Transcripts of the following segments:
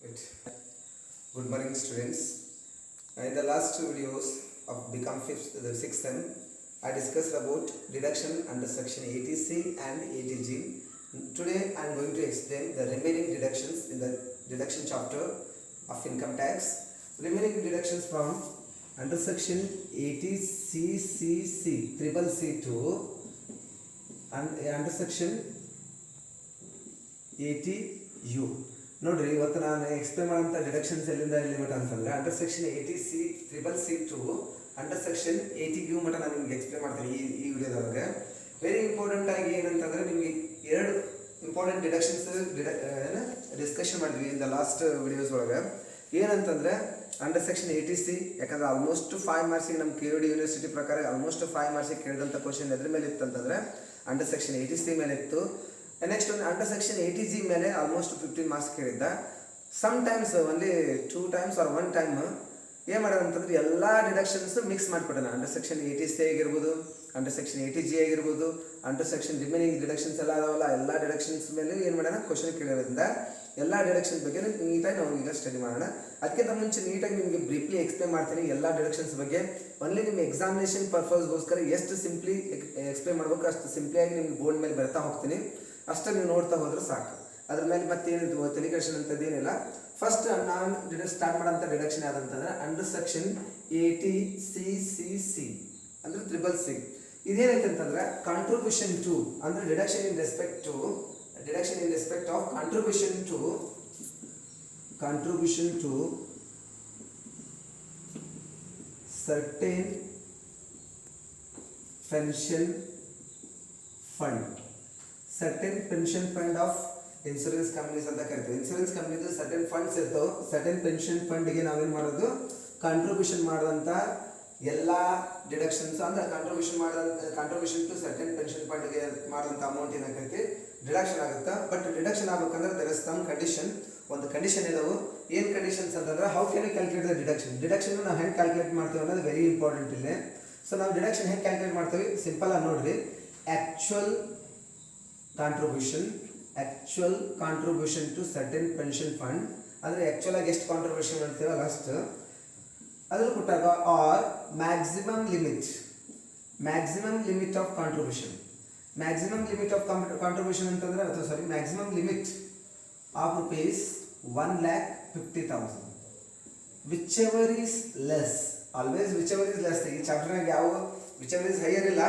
Right. Good morning, students. In the last two videos of Become Fifth, the sixth sem, I discussed about deduction under section 80C and 80G. Today, I am going to explain the remaining deductions in the deduction chapter of income tax. Remaining deductions from under section 80CCC, triple C2, and under section 80U. ನೋಡ್ರಿ ಇವತ್ತು ನಾನು explain ಮಾಡೋಂಥ deductions ಎಲ್ಲಿಂದ ಎಲ್ಲಿ ಮಟ್ಟ ಅಂತಂದರೆ under section 80C triple C2 under section 80U ಮಟ್ಟ ನಾನು ನಿಮ್ಗೆ ಎಕ್ಸ್ಪ್ಲೇನ್ ಮಾಡ್ತೀನಿ ಈ ವಿಡಿಯೋದೊಳಗೆ. ವೆರಿ ಇಂಪಾರ್ಟೆಂಟ್ ಆಗಿ ಏನಂತಂದರೆ ನಿಮಗೆ ಎರಡು ಇಂಪಾರ್ಟೆಂಟ್ ಡಿಡಕ್ಷನ್ಸ್ ಡಿಸ್ಕಷನ್ ಮಾಡಿದ್ವಿ ಇನ್ ದ ಲಾಸ್ಟ್ ವಿಡಿಯೋಸ್ ಒಳಗೆ. ಏನಂತಂದರೆ ಅಂಡರ್ ಸೆಕ್ಷನ್ 80C, ಯಾಕಂದ್ರೆ ಆಲ್ಮೋಸ್ಟ್ 5 ಮಾರ್ಕ್ಸಿಗೆ ನಮ್ಮ KUD ಯೂನಿವರ್ಸಿಟಿ ಪ್ರಕಾರ ಆಲ್ಮೋಸ್ಟ್ 5 ಮಾರ್ಕ್ಸಿಗೆ ಕೇಳಿದಂಥ ಕ್ವಶನ್ ಎದ್ರ ಮೇಲೆ ಇತ್ತು ಅಂತಂದರೆ ಅಂಡರ್ ಸೆಕ್ಷನ್ 80C ಮೇಲೆ ಇತ್ತು. ನೆಕ್ಸ್ಟ್ ಒಂದು ಅಂಡರ್ ಸೆಕ್ಷನ್ 80G ಮೇಲೆ ಆಲ್ಮೋಸ್ಟ್ 15 ಮಾರ್ಕ್ಸ್ ಕೇಳಿದ್ದ. Sometimes only 2 times or 1 time ಏನು ಮಾಡೋದು ಅಂತಂದ್ರೆ ಎಲ್ಲ ಡಿಡಕ್ಷನ್ಸ್ ಮಿಕ್ಸ್ ಮಾಡಿಕೊಡೋಣ. ಅಂಡರ್ ಸೆಕ್ಷನ್ 80C ಆಗಿರ್ಬೋದು, ಅಂಡರ್ ಸೆಕ್ಷನ್ 80G ಆಗಿರ್ಬೋದು, ಅಂಡರ್ ಸೆಕ್ಷನ್ ರಿಮೈನಿಂಗ್ ಡಿಡಕ್ಷನ್ಸ್ ಎಲ್ಲ ಅದಾವಲ್ಲ, ಎಲ್ಲ ಡಿಡಕ್ಷನ್ಸ್ ಮೇಲೆ ಏನು ಮಾಡೋಣ ಕ್ವಶನ್ ಕೇಳೋದ್ರಿಂದ ಎಲ್ಲ ಡಿಡಕ್ಷನ್ಸ್ ಬಗ್ಗೆ ನೀಟಾಗಿ ನಾವು ಈಗ ಸ್ಟಡಿ ಮಾಡೋಣ. ಅದಕ್ಕಿಂತ ಮುಂಚೆ ನೀಟಾಗಿ ನಿಮಗೆ ಬ್ರೀಫ್ಲಿ ಎಕ್ಸ್ಪ್ಲೇನ್ ಮಾಡ್ತೀನಿ ಎಲ್ಲ ಡಿಡಕ್ಷನ್ಸ್ ಬಗ್ಗೆ. ಓನ್ಲಿ ನಿಮ್ಮ ಎಕ್ಸಾಮಿನೇಷನ್ ಪರ್ಪಸ್ಗೋಸ್ಕರ ಎಷ್ಟು ಸಿಂಪ್ಲಿ ಎಕ್ಸ್ಪ್ಲೇನ್ ಮಾಡಬೇಕು ಅಷ್ಟು ಸಿಂಪ್ಲಿಯಾಗಿ ನಿಮ್ಗೆ ಬೋರ್ಡ್ ಮೇಲೆ ಬರ್ತಾ ಹೋಗ್ತೀನಿ. ಅಷ್ಟೇ ನೀವು ನೋಡ್ತಾ ಹೋದ್ರೆ ಸಾಕು. ಅದ್ರ ಮೇಲೆ ಮತ್ತೇನಿದು ಟೆಲಿಕೇಶನ್ ಅಂತದ್ದು ಏನಿಲ್ಲ. ಫಸ್ಟ್ ನಾನು ಸ್ಟಾರ್ಟ್ ಮಾಡೋಂಥ ಡಿಡಕ್ಷನ್ ಯಾವ್ದಂತಂದ್ರೆ ಅಂಡರ್ ಸೆಕ್ಷನ್ 80CCC ಅಂದ್ರೆ ಟ್ರಿಬಲ್ C. ಇದೇನೈತೆ ಅಂತಂದ್ರೆ ಕಾಂಟ್ರಿಬ್ಯೂಷನ್ ಟು ಅಂದ್ರೆ deduction in respect of contribution to certain pension fund. Certain pension fund of insurance companies ಅಂತ ಕರಿತೀವಿ. ಇನ್ಶೂರೆನ್ಸ್ ಕಂಪ್ನಿದು ಸರ್ಟೆನ್ ಫಂಡ್ಸ್ ಇರ್ತವೆ. ಸರ್ಟೆನ್ ಪೆನ್ಷನ್ ಫಂಡ್ಗೆ ನಾವೇನು ಮಾಡೋದು, ಕಾಂಟ್ರಿಬ್ಯೂಷನ್ ಮಾಡಿದಂಥ ಎಲ್ಲ ಡಿಡಕ್ಷನ್ಸ್ ಅಂದ್ರೆ ಕಾಂಟ್ರಿಬ್ಯೂಷನ್ ಟು ಸರ್ಟೆನ್ ಪೆನ್ಷನ್ ಫಂಡ್ಗೆ ಮಾಡಿದಂಥ ಅಮೌಂಟ್ ಏನಾಗೈತಿ ಡಿಡಕ್ಷನ್ ಆಗುತ್ತೆ. ಬಟ್ ಡಿಡಕ್ಷನ್ ಆಗ್ಬೇಕಂದ್ರೆ ದರ್ ಇಸ್ ಸಮ್ ಕಂಡೀಷನ್. ಒಂದು ಕಂಡೀಷನ್ ಇದಾವೆ. ಏನು ಕಂಡೀಷನ್ಸ್ ಅಂತಂದ್ರೆ how can you calculate the deduction ನಾವು ಹೆಂಗೆ ಕ್ಯಾಲ್ಕುಲೇಟ್ ಮಾಡ್ತೀವಿ ಅನ್ನೋದು ವೆರಿ ಇಂಪಾರ್ಟೆಂಟ್ ಇಲ್ಲಿ. ಸೊ ನಾವು ಡಿಡಕ್ಷನ್ ಹೆಂಗೆ ಕ್ಯಾಲ್ಕುಲೇಟ್ ಮಾಡ್ತೀವಿ ಸಿಂಪಲ್ ಆಗಿ ನೋಡ್ರಿ. Actual contribution to certain pension fund ಅಂದರೆ ಆ್ಯಕ್ಚುಲ್ ಆಗಿ ಎಷ್ಟು ಕಾಂಟ್ರಿಬ್ಯೂಷನ್ ಮಾಡ್ತೀವಲ್ಲ ಅಷ್ಟು ಅದ್ರಲ್ಲಿ ಕೊಟ್ಟಾಗ or maximum limit of contribution. Maximum limit of contribution ಅಂತಂದ್ರೆ ಅಥವಾ sorry maximum limit of rupees 1,50,000. Which ever is less, always which ever is less. ಈ ಚಾಪ್ಟರ್ನಾಗ ಯಾವ ವಿಚ್ ಎವರ್ ಈಸ್ ಹೈಯರ್ ಇಲ್ಲ,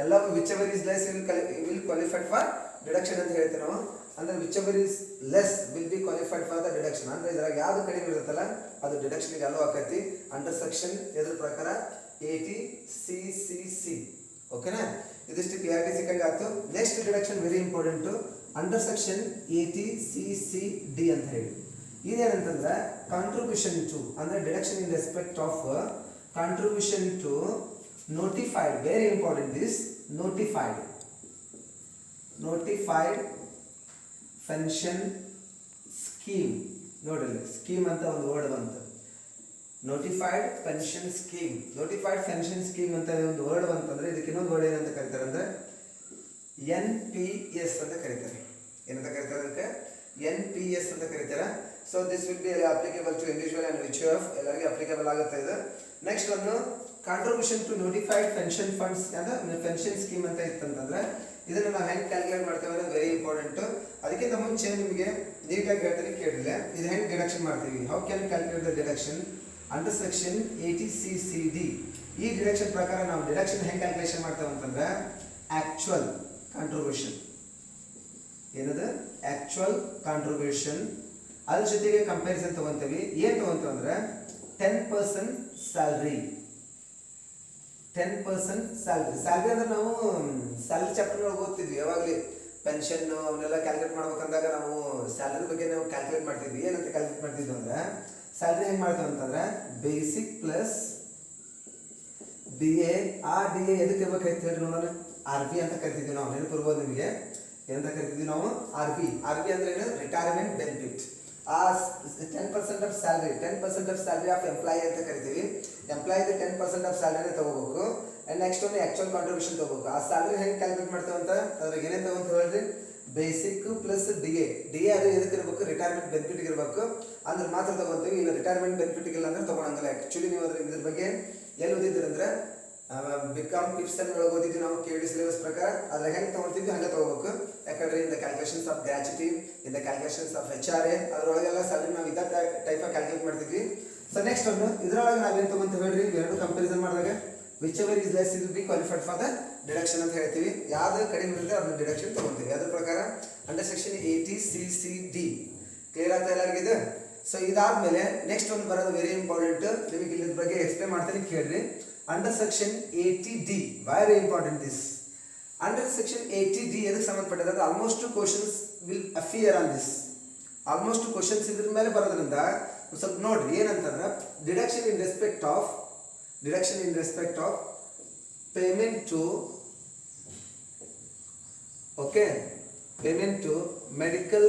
ಎಲ್ಲವೂ which ever is less will qualified for deduction ಅಂತ ಹೇಳ್ತೀವಿ ನಾವು. ಅಂದರೆ which ever is less will be qualified for the deduction. ಅಂದರೆ ಇದ್ರಾಗ ಯಾವುದು ಕಡಿಮೆ ಇರುತ್ತಲ್ಲ ಅದು ಡಿಡಕ್ಷನ್ಗೆ ಅಲೋ ಆಕೈತಿ ಅಂಡರ್ ಸೆಕ್ಷನ್ ಇದ್ರ ಪ್ರಕಾರ 80CCC. ಓಕೆನಾ, ಇದಿಷ್ಟು ಕ್ಲಿಯಾರಿಟಿ ಸಿಕ್ಕಂಗೆ ಆಯ್ತು. Next deduction very important under section 80CCD ಅಂತ ಹೇಳಿ. ಇದೇನಂತಂದ್ರೆ ಕಾಂಟ್ರಿಬ್ಯೂಷನ್ ಟು ಅಂದರೆ deduction in respect of contribution to notified. Very important this notified pension scheme. ನೋಡಿರಿ ಸ್ಕೀಮ್ ಅಂತ ಒಂದು ವರ್ಡ್ ಬಂತು, notified pension scheme. Notified pension scheme ಅಂತ ಒಂದು ವರ್ಡ್ ಬಂತಂದ್ರೆ ಇದಕ್ಕೆ ಇನ್ನೊಂದು ವರ್ಡ್ ಏನಂತ ಕರೀತಾರೆ ಅಂದ್ರೆ NPS ಅಂತ ಕರೀತಾರೆ. ಏನಂತ ಕರೀತಾರೆ ಅದಕ್ಕೆ NPS ಅಂತ ಕರೀತಾರೆ. So this will be applicable to individual and HUF ಎಲ್ಲರಿಗೆ ಅಪ್ಲಿಕೇಬಲ್ ಆಗುತ್ತೆ ಇದು. ನೆಕ್ಸ್ಟ್ ಒಂದು contribution to notified pension funds ಅಂದ್ರೆ ಪೆನ್ಷನ್ ಸ್ಕೀಮ್ ಅಂತ ಇತ್ತಂತಂದ್ರೆ ಇದನ್ನು ನಾವು ಹೆಂಗೆ ಕ್ಯಾಲ್ಕುಲೇಟ್ ಮಾಡ್ತೇವೆ ಅನ್ನೋದು ವೆರಿ ಇಂಪಾರ್ಟೆಂಟು. ಅದಕ್ಕಿಂತ ಮುಂಚೆ ನಿಮಗೆ ನೀಟಾಗಿ ಹೇಳ್ತೀನಿ ಕೇಳಿಲ್ಲ, ಇದು ಹೆಂಗೆ ಡಿಡಕ್ಷನ್ ಮಾಡ್ತೀವಿ, how can calculate the deduction under section 80CCD. ಈ ಡಿಡಕ್ಷನ್ ಪ್ರಕಾರ ನಾವು ಡಿಡಕ್ಷನ್ ಹೆಂಗೆ ಕ್ಯಾಲ್ಕುಲೇಷನ್ ಮಾಡ್ತೇವೆ ಅಂತಂದ್ರೆ ಆ್ಯಕ್ಚುಯಲ್ ಕಾಂಟ್ರಿಬ್ಯೂಷನ್ ಏನದು ಆ್ಯಕ್ಚುಯಲ್ ಕಾಂಟ್ರಿಬ್ಯೂಷನ್ ಅದ್ರ ಜೊತೆಗೆ ಕಂಪ್ಯಾರಿಸನ್ ತೊಗೊತೀವಿ. ಏನು ತೊಗೊತೀವಿ ಅಂದರೆ 10% ಸ್ಯಾಲ್ರಿ. 10% ಸ್ಯಾಲ್ರಿ ಅಂದ್ರೆ ನಾವು ಸ್ಯಾಲ್ರಿ ಚಾಪ್ಟರ್ ಒಳಗೆ ಓದ್ತಿದ್ವಿ ಯಾವಾಗಲೇ. ಪೆನ್ಷನ್ ಅವನ್ನೆಲ್ಲ ಕ್ಯಾಲ್ಕುಲೇಟ್ ಮಾಡ್ಬೇಕಂದಾಗ ನಾವು ಸ್ಯಾಲ್ರಿ ಬಗ್ಗೆ ನಾವು ಕ್ಯಾಲ್ಕುಲೇಟ್ ಮಾಡ್ತಿದ್ವಿ. ಏನಂತ ಕ್ಯಾಲ್ಕುಲೇಟ್ ಮಾಡ್ತಿದ್ವಿ ಅಂದ್ರೆ ಸ್ಯಾಲ್ರಿ ಹೆಂಗೆ ಮಾಡ್ತೇವೆ ಅಂತಂದ್ರೆ ಬೇಸಿಕ್ ಪ್ಲಸ್ DA. ಆ DA ಎದಕ್ಕೆ ಇರ್ಬೇಕಾಯ್ತು ಹೇಳಿ ನೋಡೋಣ, RB ಅಂತ ಕರಿತಿದ್ವಿ ನಾವು. ನೆನಪಿರ್ಬೋದು ನಿಮಗೆ ಏನಂತ ಕರಿತಿದ್ವಿ ನಾವು, RB ಅಂದ್ರೆ ಏನು ರಿಟೈರ್ಮೆಂಟ್ ಬೆನಿಫಿಟ್. ಆ 10% ಆಫ್ ಸ್ಯಾಲ್ರಿ ಆಫ್ ಎಂಪ್ಲಾಯಿ ಅಂತ ಕರಿತೀವಿ. ಎಂಪ್ಲಾಯಿದು 10% ಆಫ್ ಸ್ಯಾಲರಿ ತಗೋಬೇಕು. ಆ್ಯಂಡ್ ನೆಕ್ಸ್ಟ್ ಒಂದು ಆ್ಯಕ್ಚುಯಲ್ ಕಾಂಟ್ರಿಬ್ಯೂಷನ್ ತಗೋಬೇಕು. ಆ ಸ್ಯಾಲರಿ ಹೆಂಗೆ ಕ್ಯಾಲ್ಕುಲೇಟ್ ಮಾಡ್ತೇವೆ ಅಂತ ಅದ್ರಾಗ ಏನೇನು ತಗೊಂತ ಹೇಳ್ರಿ, ಬೇಸಿಕ್ ಪ್ಲಸ್ ಡಿ ಎ ಅದು ಎದಕ್ಕೆ ಇರಬೇಕು, ರಿಟೈರ್ಮೆಂಟ್ ಬೆನಿಫಿಟ್ ಇರಬೇಕು ಅಂದ್ರೆ ಮಾತ್ರ ತಗೋತೀವಿ. ಇಲ್ಲ ರಿಟೈರ್ಮೆಂಟ್ ಬೆನಿಫಿಟ್ ಇಲ್ಲ ಅಂದ್ರೆ ತಗೊಳಂಗಿಲ್ಲ. ಆ್ಯಕ್ಚುಲಿ ನೀವು ಇದ್ರ ಬಗ್ಗೆ ಎಲ್ಲಿ ಓದಿದ್ದೀರಿ ಅಂದ್ರೆ ಬಿಕಾಮ್ ಪಿಪ್ಸನ್ ಒಳಗೆ ಓದಿದ್ವಿ ನಾವು ಕೆ ಡಿ ಸಿಲೆಬಸ್ ಪ್ರಕಾರ. ಅದ್ರ ಹೆಂಗೆ ತೊಗೊಳ್ತಿದ್ವಿ ಹಂಗೆ ತಗೋಬೇಕು. ಯಾಕಂದ್ರೆ in the calculations of gratuity, in the calculations of HRA ಅದರೊಳಗೆಲ್ಲ ಸಡನ್ ನಾವು ಇದೇ ಟೈಪ್ ಆಫ್ ಕ್ಯಾಲ್ಕುಲೇಟ್ ಮಾಡ್ತಿದ್ವಿ. ಸೊ ನೆಕ್ಸ್ಟ್ ಒಂದು ಇದ್ರೊಳಗೆ ನಾವೇನು ತಗೊಂತೀವಿ ಹೇಳ್ರಿ, ಎರಡು ಕಂಪಾರಿಸನ್ ಮಾಡಿದಾಗ whichever is less is be qualified for the deduction ಅಂತ ಹೇಳ್ತೀವಿ. ಯಾವ್ದು ಕಡಿಮೆ ಇರುತ್ತೆ ಅದನ್ನ ಡಿಡಕ್ಷನ್ ತಗೊಂತೀವಿ. ಅದ್ರ ಪ್ರಕಾರ ಅಂಡರ್ ಸೆಕ್ಷನ್ 80CCD ಕ್ಲಿಯರ್ ಆಗ್ತಾ ಎಲ್ಲರಿಗಿದೆ. ಸೊ ಇದಾದ್ಮೇಲೆ ನೆಕ್ಸ್ಟ್ ಒಂದು ಬರೋದು ವೆರಿ ಇಂಪಾರ್ಟೆಂಟ್, ನಿಮಗೆ ಇದ್ರ ಬಗ್ಗೆ ಎಕ್ಸ್ಪ್ಲೇನ್ ಮಾಡ್ತೀನಿ ಕೇಳ್ರಿ. Under section 80D very important this. Under section 80D ಎದಕ್ಕೆ ಸಂಬಂಧಪಟ್ಟಿದೆ, almost questions will appear on this. Almost questions ಇದ್ರ ಮೇಲೆ ಬರೋದ್ರಿಂದ ಸ್ವಲ್ಪ ನೋಡ್ರಿ ಏನಂತಂದ್ರೆ deduction in respect of payment to payment to medical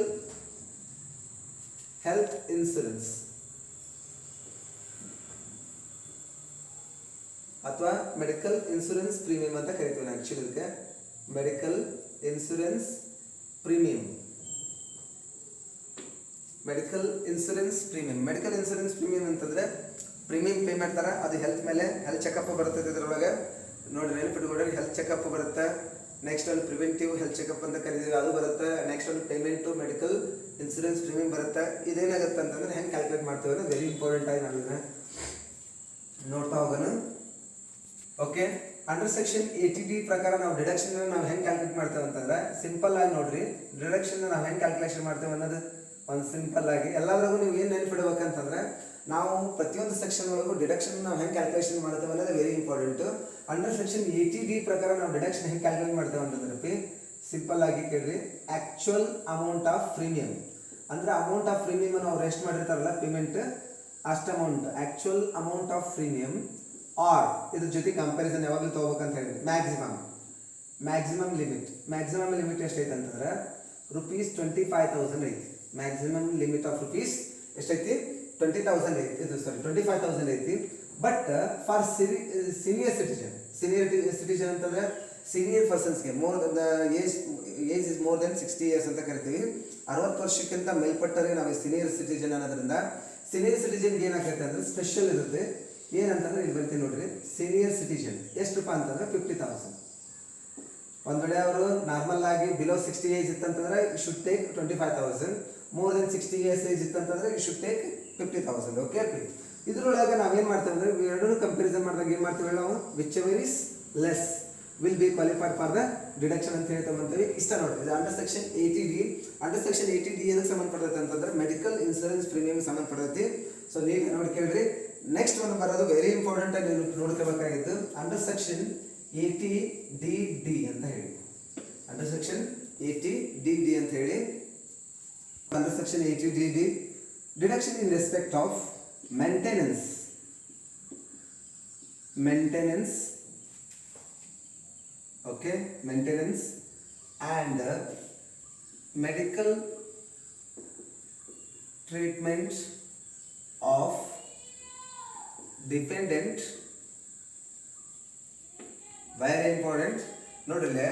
health insurance ಅಥವಾ ಮೆಡಿಕಲ್ ಇನ್ಶೂರೆನ್ಸ್ ಪ್ರೀಮಿಯಂ ಅಂತ ಕರಿತೀವಿ ನಾವು. ಆಕ್ಚುಲಿ ಇದಕ್ಕೆ medical insurance premium. Medical insurance premium ಅಂತಂದ್ರೆ ಪ್ರೀಮಿಯಂ ಪೇ ಮಾಡ್ತಾರ, ಅದು ಹೆಲ್ತ್ ಮೇಲೆ ಹೆಲ್ತ್ ಚೆಕಪ್ ಬರುತ್ತೆ. ಇದರೊಳಗೆ ನೋಡಿ ನೆನಪಿಟ್ಕೊಂಡ್ರೆ ಹೆಲ್ತ್ ಚೆಕಪ್ ಬರುತ್ತೆ. ನೆಕ್ಸ್ಟ್ ಒಂದು ಪ್ರಿವೆಂಟಿವ್ ಹೆಲ್ತ್ ಚೆಕಪ್ ಅಂತ ಕರಿತೀವಿ ಅದು ಬರುತ್ತೆ. ನೆಕ್ಸ್ಟ್ ಒಂದು payment to medical insurance premium ಬರುತ್ತೆ. ಇದೇನಾಗುತ್ತೆ ಅಂತಂದ್ರೆ ಹೆಂಗೆ ಕ್ಯಾಲ್ಕುಲೇಟ್ ಮಾಡ್ತೀವಿ ಅಂದ್ರೆ ವೆರಿ ಇಂಪಾರ್ಟೆಂಟ್ ಆಗಿ ನಾವು ಇದನ್ನ ನೋಡ್ತಾ ಹೋಗೋಣ. ಓಕೆ, ಅಂಡರ್ ಸೆಕ್ಷನ್ 80D ಪ್ರಕಾರ ನಾವು ಡಿಡಕ್ಷನ್ ನಾವು ಹೆಂಗೆ ಕ್ಯಾಲ್ಕುಲೇಟ್ ಮಾಡ್ತೇವೆ ಅಂತಂದ್ರೆ ಸಿಂಪಲ್ ಆಗಿ ನೋಡ್ರಿ. ಡಿಡಕ್ಷನ್ ನಾವು ಹೆಂಗೆ ಕ್ಯಾಲ್ಕುಲೇಷನ್ ಮಾಡ್ತೇವೆ ಅನ್ನೋದು ಒಂದು ಸಿಂಪಲ್ ಆಗಿ ಎಲ್ಲರಿಗೂ ನೀವು ಏನು ನೆನಪಿಡ್ಬೇಕಂತಂದ್ರೆ ನಾವು ಪ್ರತಿಯೊಂದು ಸೆಕ್ಷನ್ ಒಳಗೂ ಡಿಡಕ್ಷನ್ ನಾವು ಹೆಂಗೆ ಕ್ಯಾಲ್ಕುಲೇಷನ್ ಮಾಡ್ತೇವೆ ಅನ್ನೋದು very important. Under section 80D ಪ್ರಕಾರ ನಾವು ಡಿಡಕ್ಷನ್ ಹೆಂಗೆ ಕ್ಯಾಲ್ಕುಲೇಟ್ ಮಾಡ್ತೇವೆ ಅಂತಂದ್ರೆ ಸಿಂಪಲ್ ಆಗಿ ಕೇಳ್ರಿ. ಆಕ್ಚುಯಲ್ ಅಮೌಂಟ್ ಆಫ್ ಪ್ರೀಮಿಯಂ ಅಂದ್ರೆ ಅಮೌಂಟ್ ಆಫ್ ಪ್ರೀಮಿಯಂ ಅವ್ರು ಎಷ್ಟು ಮಾಡಿರ್ತಾರಲ್ಲ ಪೇಮೆಂಟ್ ಅಷ್ಟು amount actual amount of premium or ಇದ್ರ ಜೊತೆ ಕಂಪ್ಯಾರಿಸನ್ ಯಾವಾಗಲೂ ತಗೋಬೇಕಂತ ಹೇಳಿ ಮ್ಯಾಕ್ಸಿಮಮ್ ಲಿಮಿಟ್ ಎಷ್ಟೈತೆ ಅಂತಂದ್ರೆ ₹25,000 ಐತಿ. ಮ್ಯಾಕ್ಸಿಮಮ್ ಲಿಮಿಟ್ ಆಫ್ ರುಪೀಸ್ ಎಷ್ಟೈತಿ 20,000 ಐತಿ. ಇದು ಸಾರಿ 25,000 ಐತಿ. ಬಟ್ ಫಾರ್ ಸೀನಿಯರ್ ಸಿಟಿಜನ್ ಅಂತಂದ್ರೆ ಸೀನಿಯರ್ ಪರ್ಸನ್ಸ್ಗೆ age is more than 60 years ಅಂತ ಕರಿತೀವಿ. 60 ವರ್ಷಕ್ಕಿಂತ ಮೇಲ್ಪಟ್ಟರೆ ನಾವು ಸೀನಿಯರ್ ಸಿಟಿಜನ್ ಅನ್ನೋದ್ರಿಂದ ಸೀನಿಯರ್ ಸಿಟಿಜನ್ಗೆ ಏನಾಗುತ್ತೆ ಅಂದ್ರೆ ಸ್ಪೆಷಲ್ ಇರುತ್ತೆ. ಏನಂತಂದ್ರೆ ಇಲ್ಲಿ ಬರ್ತೀನಿ ನೋಡ್ರಿ, ಸೀನಿಯರ್ ಸಿಟಿಜನ್ ಎಷ್ಟು ರೂಪಾಯಿ ಅಂತಂದ್ರೆ 50,000. ಒಂದ್ ವೇಳೆ ಅವರು ನಾರ್ಮಲ್ ಆಗಿ ಬಿಲೋ 60 ಏಜ್ ಇತ್ತಂತಂದ್ರೆ should take 25,000. More than 60 years age ಇತ್ತಂತಂದ್ರೆ ಶುಡ್ ಟೇಕ್ 50,000. ಓಕೆ, ಇದ್ರೊಳಗೆ ನಾವೇನ್ ಮಾಡ್ತೇವೆ ಅಂದ್ರೆ ಎರಡೂ ಕಂಪ್ಯಾರಿಸನ್ ಮಾಡಿದಾಗ ಏನ್ ಮಾಡ್ತೀವಿ ನಾವು which ever is less will be qualified for the deduction ಅಂತ ಹೇಳಿ ತಗೊಂತೀವಿ. ಇಷ್ಟ ನೋಡಿ, ಇದು under section 80D. Under section 80D ಏನಕ್ಕೆ ಸಂಬಂಧಪಡತ್ತೆ ಅಂತಂದ್ರೆ ಮೆಡಿಕಲ್ ಇನ್ಶೂರೆನ್ಸ್ ಪ್ರೀಮಿಯಂ ಸಂಬಂಧಪಡತ್ತೆ. ಸೊ ನೀವು ನೋಡಿ ಕೇಳ್ರಿ. ನೆಕ್ಸ್ಟ್ ಒಂದು ಬರೋದು ವೆರಿ ಇಂಪಾರ್ಟೆಂಟ್ ಆಗಿ ನೀವು ನೋಡ್ಕೋಬೇಕಾಗಿದ್ದು ಅಂಡರ್ ಸೆಕ್ಷನ್ 80DD ಅಂತ ಹೇಳಿ. ಅಂಡರ್ ಸೆಕ್ಷನ್ 80DD ಅಂತ ಹೇಳಿ. Under section 80DD deduction in respect of maintenance okay maintenance and medical treatment of dependent. Very important. ನೋಡ್ರಲ್ಲೇ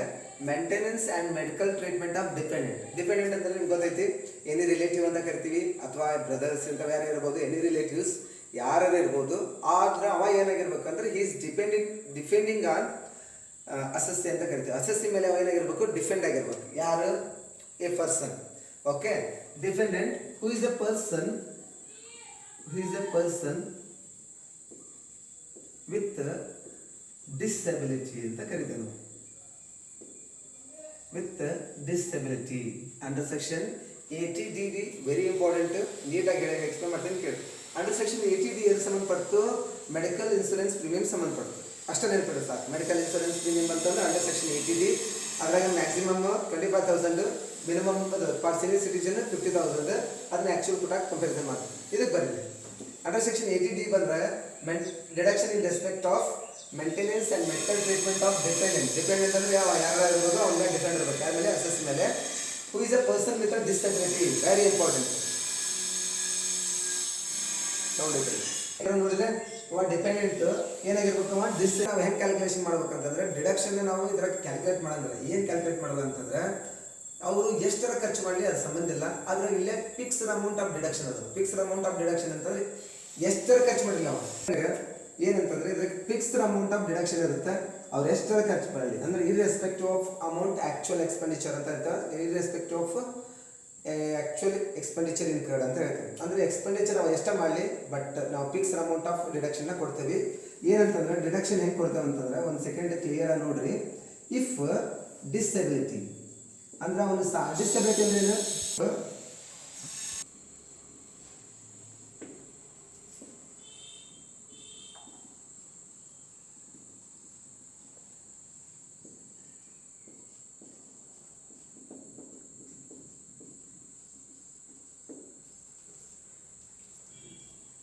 maintenance and medical treatment of dependent ಅಂದರೆ ನಿಮ್ಗೆ ಗೊತ್ತೈತಿ, ಎನಿ ರಿಲೇಟಿವ್ ಅಂತ ಕರಿತೀವಿ ಅಥವಾ ಬ್ರದರ್ಸ್ ಇಂಥವು ಯಾರು ಇರ್ಬೋದು, ಎನಿ ರಿಲೇಟಿವ್ಸ್ ಯಾರು ಇರ್ಬೋದು. ಆದ್ರೆ ಅವ ಏನಾಗಿರ್ಬೇಕಂದ್ರೆ ಈಸ್ ಡಿಪೆಂಡಿಂಗ್ ಆನ್ ಅಸಸ್ಸಿ ಅಂತ ಕರಿತೀವಿ. ಅಸಸ್ಸಿ ಮೇಲೆ ಅವ ಏನಾಗಿರ್ಬೇಕು, ಡಿಫೆಂಡ್ ಆಗಿರ್ಬೇಕು. ಯಾರು? A person. Okay, dependent who is a person with disability ಅಂತ ಕರಿತೇವೆ ನಾವು. With disability under section 80DD. Very important, ನೀಟಾಗಿ ಎಕ್ಸ್ಪ್ಲೇನ್ ಮಾಡ್ತೀನಿ ಕೇಳಿ. ಅಂಡರ್ ಸೆಕ್ಷನ್ 80D ಎಲ್ಲಿ ಸಂಬಂಧಪಟ್ಟು? ಮೆಡಿಕಲ್ ಇನ್ಶೂರೆನ್ಸ್ ಪ್ರೀಮಿಯಂ ಸಂಬಂಧಪಟ್ಟು. ಅಷ್ಟೇ ನೆನಪಿಡು ಸಾಕು. ಮೆಡಿಕಲ್ ಇನ್ಶೂರೆನ್ಸ್ ಪ್ರೀಮಿಯಂ ಅಂತಂದ್ರೆ ಅಂಡರ್ ಸೆಕ್ಷನ್ 80D. ಅದ್ರಾಗ maximum 25,000, minimum for senior citizen 50,000. ಅದನ್ನ ಆಕ್ಚುಲ್ ಕೊಟ್ಟಾಗ ಕಂಪ್ಯಾರಿಸನ್ ಮಾಡ್ತೀವಿ. ಇದಕ್ಕೆ ಬರಲಿ. ಅಂಡರ್ ಸೆಕ್ಷನ್ 80D ಬಂದ್ರೆ deduction in respect of maintenance and medical treatment of dependent ಅಂದರೆ ಯಾರು ಇರ್ಬೋದು ಅವ್ನ ಮೇಲೆ ಡಿಪೆಂಡ್ ಇರಬೇಕು. ಆಮೇಲೆ ಅಸಸ್ ಮೇಲೆ ಹೂ is a person with a disability. Very important. ನೋಡಿದ್ರೆ ಡಿಪೆಂಡೆಂಟ್ ಏನಾಗಿರ್ಬೇಕು, ನಾವು ಹೆಂಗೆ ಕ್ಯಾಲ್ಕುಲೇಷನ್ ಮಾಡ್ಬೇಕಂತಂದ್ರೆ ಡಿಡಕ್ಷನ್ ನಾವು ಇದ್ರಾಗ ಕ್ಯಾಲ್ಕುಲೇಟ್ ಮಾಡಂದ್ರೆ ಏನು ಕ್ಯಾಲ್ಕುಲೇಟ್ ಮಾಡಲ್ಲ ಅಂತಂದ್ರೆ ಅವರು ಎಷ್ಟರ ಖರ್ಚು ಮಾಡಲಿ ಅದು ಸಂಬಂಧ ಇಲ್ಲ. ಆದ್ರೆ ಇಲ್ಲೇ ಫಿಕ್ಸ್ಡ್ ಅಮೌಂಟ್ ಆಫ್ ಡಿಡಕ್ಷನ್, ಅದು ಫಿಕ್ಸ್ಡ್ ಅಮೌಂಟ್ ಆಫ್ ಡಿಡಕ್ಷನ್ ಅಂತಂದ್ರೆ ಎಷ್ಟರ ಖರ್ಚು ಮಾಡಿಲ್ಲ ಅವ ಏನಂತಂದ್ರೆ ಇದಕ್ಕೆ ಫಿಕ್ಸ್ಡ್ ಅಮೌಂಟ್ ಆಫ್ ಡಿಡಕ್ಷನ್ ಇರುತ್ತೆ. ಅವ್ರು ಎಷ್ಟರ ಖರ್ಚು ಮಾಡಲಿ ಅಂದ್ರೆ irrespective of amount actual expenditure ಅಂತ ಹೇಳ್ತಾರೆ, irrespective of actual expenditure incurred ಅಂತ ಹೇಳ್ತೀವಿ. ಅಂದ್ರೆ ಎಕ್ಸ್ಪೆಂಡಿಚರ್ ಅವ ಎಷ್ಟ ಮಾಡಲಿ ಬಟ್ ನಾವು ಫಿಕ್ಸ್ಡ್ ಅಮೌಂಟ್ ಆಫ್ ಡಿಡಕ್ಷನ್ ಕೊಡ್ತೀವಿ. ಏನಂತಂದ್ರೆ ಡಿಡಕ್ಷನ್ ಹೆಂಗೆ ಕೊಡ್ತೇವೆ ಅಂತಂದ್ರೆ ಒಂದು ಸೆಕೆಂಡ್ ಕ್ಲಿಯರ್ ಆಗಿ ನೋಡ್ರಿ. ಇಫ್ ಡಿಸೆಬಿಲಿಟಿ ಅಂದ್ರೆ ಅವನು ಡಿಸೆಬಿಲಿಟಿ ಅಂದ್ರೆ ಏನು?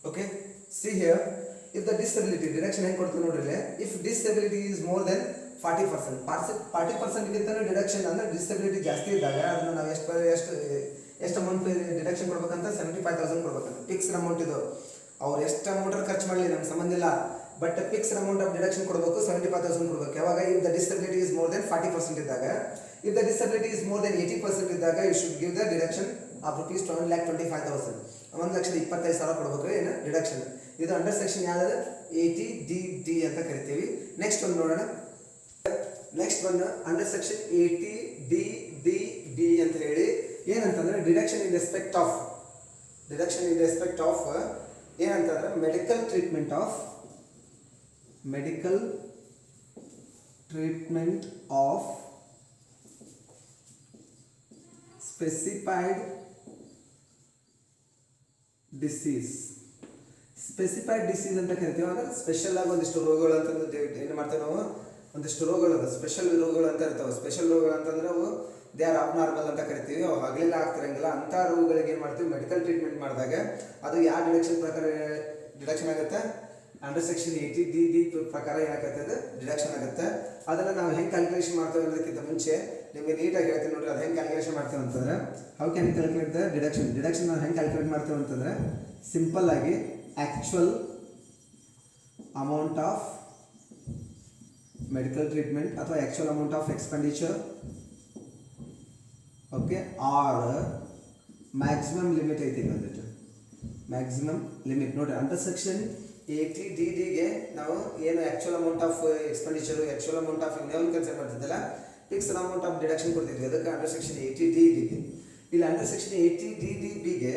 Okay, see here, if the disability deduction ಹೆಂಗೆ ಕೊಡ್ತೀವಿ ನೋಡ್ರಿ, if disability is more than 40%, 40% ಗಿಂತ ಡಿಡಕ್ಷನ್ ಅಂದ್ರೆ ಡಿಸಬಿಲಿಟಿ ಜಾಸ್ತಿ ಇದ್ದಾಗ ಅದನ್ನ ನಾವು ಎಷ್ಟು ಅಮೌಂಟ್ ಡಿಡಕ್ಷನ್ ಕೊಡ್ಬೇಕಂತ 75,000 ಕೊಡ್ಬೇಕಂತ ಫಿಕ್ಸ್ಡ್ ಅಮೌಂಟ್. ಇದು ಅವ್ರು ಎಷ್ಟು ಅಮೌಂಟ್ ಖರ್ಚು ಮಾಡಲಿ ನಮ್ಗೆ ಸಂಬಂಧ ಇಲ್ಲ, but fixed amount of deduction ಕೊಡಬೇಕು, 75,000 ಕೊಡಬೇಕು. ಯಾವಾಗ if the disability is more than 40% ಇದ್ದಾಗ. If the disability is more than 80% ಇದ್ದಾಗ you should give the deduction of rupees 1,25,000, 1,25,000 ಕೊಡಬೇಕು ಏನು ಡಿಡಕ್ಷನ್. ಇದು ಅಂಡರ್ ಸೆಕ್ಷನ್ ಯಾವ್ದು 80D ಅಂತ ಕರಿತೀವಿ. ನೆಕ್ಸ್ಟ್ ಒಂದು ನೋಡೋಣ. ನೆಕ್ಸ್ಟ್ ಒಂದು ಅಂಡರ್ ಸೆಕ್ಷನ್ 80D ಅಂತ ಹೇಳಿ ಏನಂತಂದ್ರೆ ಡಿಡಕ್ಷನ್ ಇನ್ ರೆಸ್ಪೆಕ್ಟ್ ಆಫ್ ಏನಂತಂದ್ರೆ medical treatment of specified disease ಅಂತ ಕರಿತೀವಿ. ಅಂದ್ರೆ ಸ್ಪೆಷಲ್ ಆಗಿ ಒಂದಿಷ್ಟು ರೋಗಗಳು ಅಂತಂದ್ರೆ ಏನು ಮಾಡ್ತೇವೆ ನಾವು, ಒಂದಿಷ್ಟು ರೋಗಗಳು ಅದ ಸ್ಪೆಷಲ್ ರೋಗಗಳು ಅಂತ ಇರ್ತಾವೆ. ಸ್ಪೆಷಲ್ ರೋಗಗಳು ಅಂತಂದ್ರೆ ಅವು ದೇ ಆರ್ ಅಬ್ನಾರ್ಮಲ್ ಅಂತ ಕರಿತೀವಿ, ಅವು ಹಗಲೆಲ್ಲ ಆಗ್ತಿರಂಗಿಲ್ಲ. ಅಂಥ ರೋಗಗಳಿಗೆ ಏನು ಮಾಡ್ತೀವಿ, ಮೆಡಿಕಲ್ ಟ್ರೀಟ್ಮೆಂಟ್ ಮಾಡಿದಾಗ ಅದು ಯಾವ ಡಿಡಕ್ಷನ್ ಪ್ರಕಾರ ಡಿಡಕ್ಷನ್ ಆಗುತ್ತೆ, ಅಂಡರ್ ಸೆಕ್ಷನ್ 80D ಪ್ರಕಾರ ಏನಾಗುತ್ತೆ ಅದು ಡಿಡಕ್ಷನ್ ಆಗುತ್ತೆ. ಅದನ್ನು ನಾವು ಹೆಂಗೆ ಕ್ಯಾಲ್ಕುಲೇಷನ್ ಮಾಡ್ತೇವೆ ಅನ್ನೋದಕ್ಕಿಂತ ಮುಂಚೆ ನಿಮಗೆ ನೀಟಾಗಿ ಹೇಳ್ತೀನಿ ನೋಡ್ರಿ. ಅದು ಹೆಂಗೆ ಕ್ಯಾಲ್ಕುಲೇಷನ್ ಮಾಡ್ತೇವೆ ಅಂತಂದ್ರೆ how can calculate the deduction ನಾವು ಹೆಂಗೆ ಕ್ಯಾಲ್ಕುಲೇಟ್ ಮಾಡ್ತೇವೆ ಅಂತಂದ್ರೆ ಸಿಂಪಲ್ ಆಗಿ actual amount of medical treatment ಅಥವಾ actual amount of expenditure, okay, or maximum limit ಐತಿ ಬಂದಿಟ್ಟು ಮ್ಯಾಕ್ಸಿಮಮ್ ಲಿಮಿಟ್ ನೋಡ್ರಿ. ಅಂಡರ್ ಸೆಕ್ಷನ್ 80Dಗೆ ನಾವು ಏನು actual amount of expenditure, actual amount of ಇನ್ನೊಂದು ಕನ್ಸಿಡರ್ ಮಾಡ್ತಿದ್ದಲ್ಲ, ಫಿಕ್ಸ್ಡ್ ಅಮೌಂಟ್ ಆಫ್ ಡಿಡಕ್ಷನ್ ಕೊಡ್ತಿದ್ವಿ. ಅದಕ್ಕೆ ಅಂಡರ್ ಸೆಕ್ಷನ್ 80Dಗೆ. ಇಲ್ಲಿ ಅಂಡರ್ ಸೆಕ್ಷನ್ 80DBಗೆ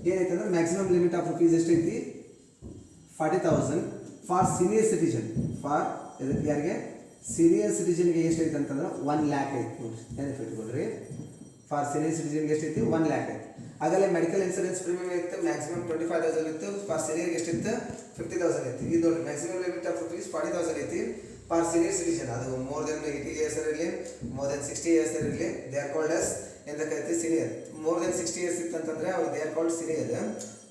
ಏನೈತೆ ಅಂದ್ರೆ ಮ್ಯಾಕ್ಸಿಮಮ್ ಲಿಮಿಟ್ ಆಫ್ ರುಪೀಸ್ ಎಷ್ಟೈತಿ 40,000 ಫಾರ್ ಸೀನಿಯರ್ ಸಿಟಿಜನ್. ಫಾರ್ ಯಾರಿಗೆ ಸೀನಿಯರ್ ಸಿಟಿಜನ್ಗೆ ಎಷ್ಟೈತೆ ಅಂತಂದ್ರೆ 1 lakh ಐತಿ ನೋಡ್ರಿ, ನೆನಪಿಟ್ಟು ಕೊಡ್ರಿ. ಫಾರ್ ಸೀನಿಯರ್ ಸಿಟಿಜನ್ಗೆ ಎಷ್ಟೈತಿ 1 lakh ಐತಿ. ಆಗಲೇ ಮೆಡಿಕಲ್ ಇನ್ಸೂರೆನ್ಸ್ ಪ್ರೀಮಿಯಂ ಇತ್ತು, ಮ್ಯಾಕ್ಸಿಮಮ್ 25,000 ಇತ್ತು. ಫಾರ್ ಸೀನಿಯರ್ಗೆ ಎಷ್ಟಿತ್ತು 50,000 ಐತಿ. ಇದು ನೋಡಿ ಮ್ಯಾಕ್ಸಿಮಮ್ ಲಿಮಿಟ್ ಆಫ್ ರುಪೀಸ್ 40,000 ಐತಿ ಫಾರ್ ಸೀನಿಯರ್ ಸಿಟಿಜನ್. ಅದು ಮೋರ್ ದೆನ್ 80 years ಇರಲಿ, ಮೋರ್ ದೆನ್ 60 years ಇರಲಿ, ದೇ ಆರ್ ಕಾಲ್ಡ್ ಅಸ್ ಎಂತ ಕರಿತೀವಿ ಸೀನಿಯರ್. ಮೋರ್ ದೆನ್ 60 years ಇತ್ತಂತಂದ್ರೆ ಅವ್ರು they are called senior.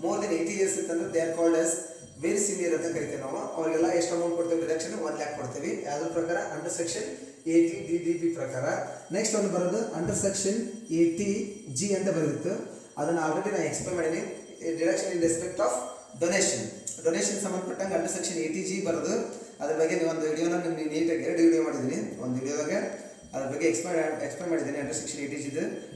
More than 80 years ಇತ್ತಂದ್ರೆ they are called as very senior ಅಂತ ಕರಿತೀವಿ ನಾವು. ಅವರಿಗೆಲ್ಲ ಎಷ್ಟು ಅಮೌಂಟ್ ಕೊಡ್ತೀವಿ ಡಿಡಕ್ಷನ್ 1 lakh ಕೊಡ್ತೀವಿ. ಯಾವ್ದ್ರ ಪ್ರಕಾರ ಅಂಡರ್ ಸೆಕ್ಷನ್ 80DB ಪ್ರಕಾರ. ನೆಕ್ಸ್ಟ್ ಒಂದು ಬರೋದು ಅಂಡರ್ ಸೆಕ್ಷನ್ 80G ಅಂತ ಬರೆದಿತ್ತು. ಅದನ್ನು ಆಲ್ರೆಡಿ ನಾನು ಎಕ್ಸ್ಪ್ಲೇನ್ ಮಾಡೀನಿ. Deduction in respect of donation ಸಂಬಂಧಪಟ್ಟಂಗೆ ಅಂಡರ್ ಸೆಕ್ಷನ್ 80G ಬರೋದು. ಅದ್ರ ಬಗ್ಗೆ ನೀವು ಒಂದು ವಿಡಿಯೋನ ನಿಮ್ಗೆ ನೀಟಾಗಿ 2 ವಿಡಿಯೋ ಮಾಡಿದ್ದೀನಿ. ಒಂದು ವಿಡಿಯೋದಾಗ ಅದ್ರ ಬಗ್ಗೆ ಎಕ್ಸ್ಪ್ಲೇನ್ ಮಾಡಿದ್ದೀನಿ ಅಂಡರ್ ಸೆಕ್ಷನ್ 80G.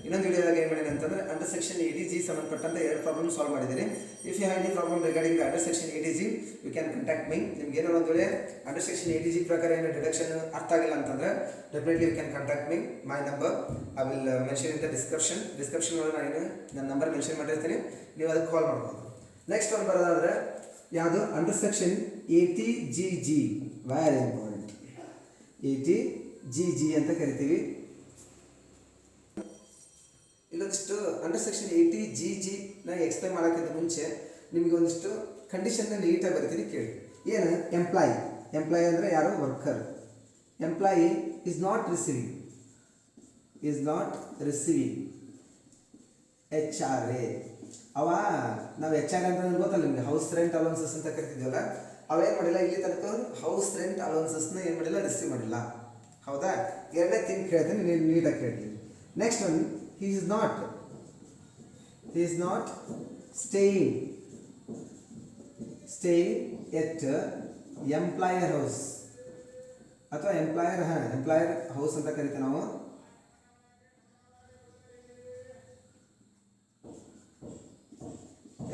ಇನ್ನೊಂದು ವಿಡಿಯೋದಾಗ ಏನು ಮಾಡಿದ್ದೀನಿ ಅಂತಂದ್ರೆ ಅಂಡರ್ ಸೆಕ್ಷನ್ 80G ಸಂಬಂಧಪಟ್ಟಂತೆ 2 ಪ್ರಾಬ್ಲಮ್ ಸಾಲ್ವ್ ಮಾಡಿದ್ದೀನಿ. If you have any problem regarding under section 80G you can contact me. ನಿಮ್ಗೆ ಏನೋ ಒಂದು ವೇಳೆ ಅಂಡರ್ ಸೆಕ್ಷನ್ 80G ಪ್ರಕಾರ ಏನು ಡಿಡಕ್ಷನ್ ಅರ್ಥ ಆಗಿಲ್ಲ ಅಂತಂದ್ರೆ definitely you can contact me. My number I will mention in the description ಒಳಗೆ ನಾನು ನನ್ನ ನಂಬರ್ ಮೆನ್ಷನ್ ಮಾಡಿರ್ತೀನಿ, ನೀವು ಅದಕ್ಕೆ ಕಾಲ್ ಮಾಡ್ಬೋದು. ನೆಕ್ಸ್ಟ್ ಒಂದು ಬರೋದಾದ್ರೆ ಯಾವುದು under section 80GG, very important. 80GG ಅಂತ ಕರಿತೀವಿ. ಇಲ್ಲೊಂದಿಷ್ಟು ಅಂಡರ್ ಸೆಕ್ಷನ್ 80GG ನ ಎಕ್ಸ್ಪ್ಲೈನ್ ಮಾಡೋಕ್ಕಿಂತ ಮುಂಚೆ ನಿಮಗೆ ಒಂದಿಷ್ಟು ಕಂಡೀಷನ್ನ ನೀಟಾಗಿ ಬರ್ತೀನಿ ಕೇಳಿ. ಏನು ಎಂಪ್ಲಾಯಿ ಅಂದರೆ ಯಾರು worker. Employee is not receiving HRA. ಅವ ನಾವು HRA ಅಂತ ಗೊತ್ತಲ್ಲ ನಿಮಗೆ, ಹೌಸ್ ರೆಂಟ್ ಅಲೌನ್ಸಸ್ ಅಂತ ಕರಿತಿದ್ವಲ್ಲ, ಅವೇನು ಮಾಡಿಲ್ಲ ಇಲ್ಲಿ ತನಕ ಹೌಸ್ ರೆಂಟ್ ಅಲೌನ್ಸಸ್ನ ಏನು ಮಾಡಿಲ್ಲ, ರಿಸೀವ್ ಮಾಡಿಲ್ಲ. ಹೌದಾ? ಎರಡನೇ ಥಿಂಗ್ ಕೇಳ್ತೀನಿ, ನೀವು ನೀಟಾಗಿ ಕೇಳಿ. Next one, he is not staying at employer house ಅಥವಾ ಎಂಪ್ಲಾಯರ್ ಹೌಸ್ ಅಂತ ಕರಿತೀವಿ ನಾವು.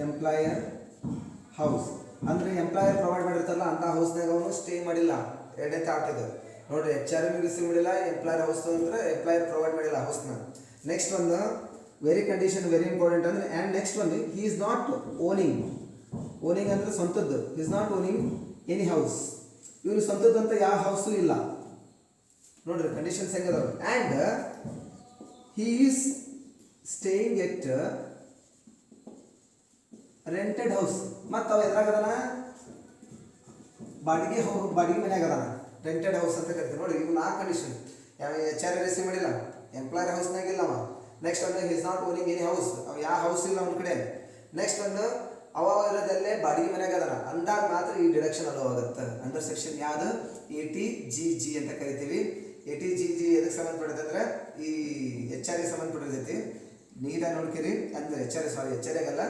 ಎಂಪ್ಲಾಯರ್ ಹೌಸ್ ಅಂದರೆ ಎಂಪ್ಲಾಯರ್ ಪ್ರೊವೈಡ್ ಮಾಡಿರ್ತಾರಲ್ಲ ಅಂತ ಹೌಸ್ನಾಗ ಅವನು ಸ್ಟೇ ಮಾಡಿಲ್ಲ. ಎರಡನೇ ಥಾಟ್ ಇದು ನೋಡ್ರಿ, HR ರಿಸೀವ್ ಮಾಡಿಲ್ಲ, ಎಂಪ್ಲಾಯರ್ ಹೌಸ್ ಅಂದರೆ ಎಂಪ್ಲಾಯರ್ ಪ್ರೊವೈಡ್ ಮಾಡಿಲ್ಲ ಹೌಸ್ನ. ನೆಕ್ಸ್ಟ್ ಒಂದು ವೆರಿ ಕಂಡೀಷನ್ ವೆರಿ ಇಂಪಾರ್ಟೆಂಟ್ ಅಂದರೆ ಆ್ಯಂಡ್ ನೆಕ್ಸ್ಟ್ ಒಂದು he is not owning. Owning ಅಂದರೆ ಸ್ವಂತದ್ದು. He is not owning any house. ಇವರು ಸ್ವಂತದ್ದು ಅಂತ ಯಾವ ಹೌಸು ಇಲ್ಲ. ನೋಡ್ರಿ ಕಂಡೀಷನ್ಸ್ ಹೆಂಗದಾವೆ. And he is staying at rented house. ಮತ್ತು ಅವ ಎದ್ರಾಗದಾನ ಬಾಡಿಗೆ ಮನ್ಯಾಗ ಅದಾನ. ರೆಂಟೆಡ್ ಹೌಸ್ ಅಂತ ಕರಿತೀವಿ. ನೋಡಿ ಇವು 4 ಕಂಡೀಷನ್. HR ರಿಸೀವ್ ಮಾಡಿಲ್ಲ, ಎಂಪ್ಲಾಯರ್ ಹೌಸ್ನಾಗ ಇಲ್ಲ ಅವ. ನೆಕ್ಸ್ಟ್ ಒಂದು he is not owning any house, ಅವ ಯಾವ ಹೌಸ್ ಇಲ್ಲ ಅವನ ಕಡೆ. ನೆಕ್ಸ್ಟ್ ಒಂದು ಅವ ಇರೋದಲ್ಲೇ ಬಾಡಿಗೆ ಮನ್ಯಾಗ ಅದಾನ ಅಂದಾಗ ಮಾತ್ರ ಈ ಡಿಡಕ್ಷನ್ ಅಲೋ ಆಗುತ್ತೆ. ಅಂಡರ್ ಸೆಕ್ಷನ್ ಯಾವುದು ATGG ಅಂತ ಕರಿತೀವಿ. ATGG ಎದಕ್ಕೆ ಸಂಬಂಧಪಡುತ್ತೆ ಅಂದರೆ ಈ HR ಗೆ ಸಂಬಂಧಪಟ್ಟಿರ್ತೈತಿ. ನೀಟಾಗಿ ನೋಡ್ಕಿರಿ. ಅಂದರೆ HR ಆಗಲ್ಲ.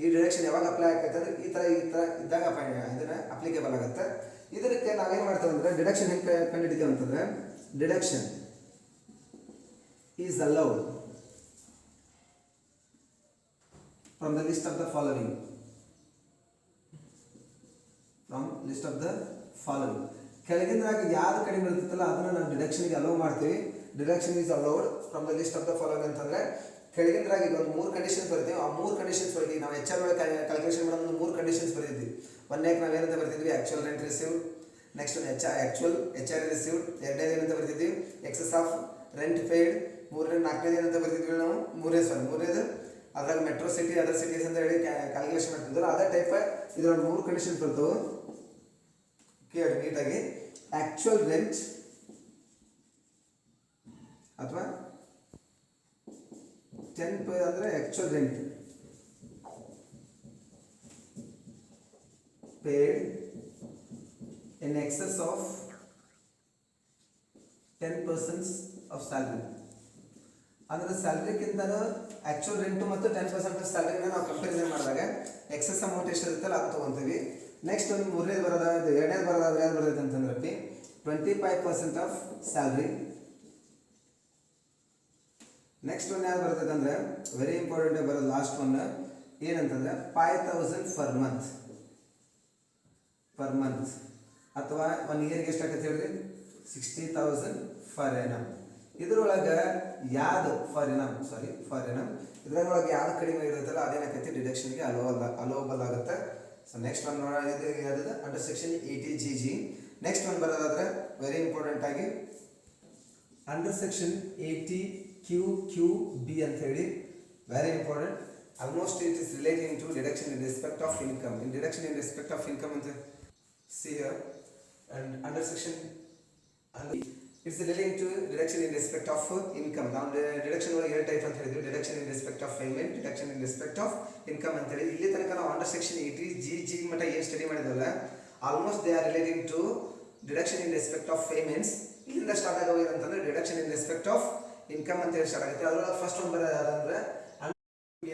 ಈ ಡಿಡಕ್ಷನ್ ಯಾವಾಗ ಅಪ್ಲೈ ಆಗತ್ತೆ ಅಂದರೆ ಈ ಥರ ಇದ್ದಾಗ ಇದನ್ನ ಅಪ್ಲಿಕೇಬಲ್ ಆಗುತ್ತೆ. ಇದಕ್ಕೆ ನಾವೇನು ಮಾಡ್ತೇವೆ ಅಂದರೆ ಡಿಡಕ್ಷನ್ ಹೆಂಗೆ ಕಂಡುಹಿಡಿತೇವೆ ಅಂತಂದರೆ deduction is allowed from the list of the following. ಕೆಳಗಿಂದಾಗ ಯಾರು ಕಡಿಮೆ ಇರ್ತೈತಲ್ಲ ಅದನ್ನು ನಾವು ಡಿಡಕ್ಷನ್ಗೆ ಅಲೋ ಮಾಡ್ತೀವಿ. Deduction is allowed from the list of the following ಅಂತಂದರೆ ಕೆಳಗಿಂದ್ರಾಗ ಈಗ ಒಂದು 3 ಕಂಡೀಷನ್ಸ್ ಬರ್ತೀವಿ. ಆ 3 ಕಂಡೀಷನ್ಸ್ ಒಳಗೆ ನಾವು HR ಒಳಗೆ ಕ್ಯಾಲ್ಕುಲೇಷನ್ ಮಾಡೋ 3 ಕಂಡೀಷನ್ಸ್ ಬರ್ತಿದ್ವಿ. ಒಂದನೇಕ್ಕೆ ನಾವು ಏನಂತ ಬರ್ತಿದ್ವಿ, ಆ್ಯಕ್ಚುಯಲ್ ರೆಂಟ್ ರಿಸೀವ್ಡ್. ನೆಕ್ಸ್ಟ್ ಒಂದು ಆ್ಯಕ್ಚುಯಲ್ HR ರಿಸೀವ್ಡ್. ಎರಡನೇದು ಏನಂತ ಬರ್ತಿದ್ವಿ, ಎಕ್ಸಸ್ ಆಫ್ ರೆಂಟ್ ಪೇಯ್ಡ್. ನಾಲ್ಕನೇದು ಏನಂತ ಬರ್ತಿದ್ವಿ ನಾವು, ಮೂರನೇದು ಅದ್ರಾಗ ಮೆಟ್ರೋ ಸಿಟಿ ಅದರ್ ಸಿಟೀಸ್ ಅಂತ ಹೇಳಿ ಕ್ಯಾಲ್ಕುಲೇಷನ್ ಮಾಡ್ತಿದ್ವಲ್ಲ ಅದೇ ಟೈಪ್ ಇದರೊಂದು 3 ಕಂಡೀಷನ್ಸ್ ಬರ್ತವೆ. ಕೇಳಿ ನೀಟಾಗಿ. ಆ್ಯಕ್ಚುಯಲ್ ರೆಂಟ್ ಅಥವಾ 10 ಅಂದರೆ actual rent paid in excess of 10% of salary. ಅಂದರೆ ಸ್ಯಾಲ್ರಿಗಿಂತನೂ ಆ್ಯಕ್ಚುಯಲ್ ರೆಂಟು ಮತ್ತು 10% ಆಫ್ ಸ್ಯಾಲ್ರಿನ ನಾವು ಕಂಪೇರಿಸನ್ ಮಾಡಿದಾಗ ಎಕ್ಸಸ್ ಅಮೌಂಟ್ ಎಷ್ಟಿರುತ್ತಲ್ಲ ಅದು ತೊಗೊತೀವಿ. ನೆಕ್ಸ್ಟ್ ಒಂದು ಮೂರನೇದು ಎರಡನೇದು ಬರೋದಾದ್ರೆ ಯಾವ್ದು ಬರ್ತೈತೆ ಅಂತಂದ್ರೆ 25% ಆಫ್ ಸ್ಯಾಲ್ರಿ. ನೆಕ್ಸ್ಟ್ ಒನ್ ಯಾವ್ದು ಬರ್ತೈತೆ ಅಂದರೆ ವೆರಿ ಇಂಪಾರ್ಟೆಂಟ್ ಬರೋದು ಲಾಸ್ಟ್ ಒನ್ ಏನಂತಂದರೆ 5,000 ಪರ್ ಮಂತ್ ಅಥವಾ 1 ಇಯರ್ಗೆ ಎಷ್ಟಾಗತ್ತೆ ಹೇಳಿರಿ 60,000 ಫರ್ ಎನಮ್. ಇದ್ರೊಳಗೆ ಯಾವುದು ಫಾರ್ ಎನಮ್ ಇದ್ರೊಳಗೆ ಯಾವ್ದು ಕಡಿಮೆ ಇರುತ್ತಲ್ಲ ಅದೇನಾಗೈತಿ ಡಿಡಕ್ಷನ್ಗೆ ಅಲೋಬಲ್ ಆಗುತ್ತೆ. ಸೊ ನೆಕ್ಸ್ಟ್ ಒನ್ ನೋಡೋದು ಯಾವ್ದು under section ATGG. Next one ಬರೋದಾದ್ರೆ ವೆರಿ ಇಂಪಾರ್ಟೆಂಟ್ ಆಗಿ ಅಂಡರ್ ಸೆಕ್ಷನ್ ATQQB ಅಂತ ಹೇಳಿ very important. Almost it is relating to deduction in respect of income. In deduction in respect of income ಅಂತ see here and under section it's relating to deduction in respect of income. ನಾವು deduction ಒಳಗೆ 2 type ಅಂತ ಹೇಳಿದ್ವಿ, deduction in respect of payment, deduction in respect of income ಅಂತ ಹೇಳಿ. ಇಲ್ಲಿ ತನಕ ನಾವು ಅಂಡರ್ ಸೆಕ್ಷನ್ ATGG ಮಟ್ಟ ಏನು ಸ್ಟಡಿ ಮಾಡಿದ್ವಲ್ಲ almost they are relating to deduction in respect of payments. ಇಲ್ಲಿಂದ ಸ್ಟಾರ್ಟ್ ಆಗೋದು ಏನಂತಂದ್ರೆ deduction in respect of income ಅಂತ ಹೇಳಿ ಸ್ಟಾರ್ಟ್ ಆಗುತ್ತೆ. ಅದರೊಳಗೆ ಫಸ್ಟ್ ಒಂದು ಬರೋದು ಯಾರಂದ್ರೆ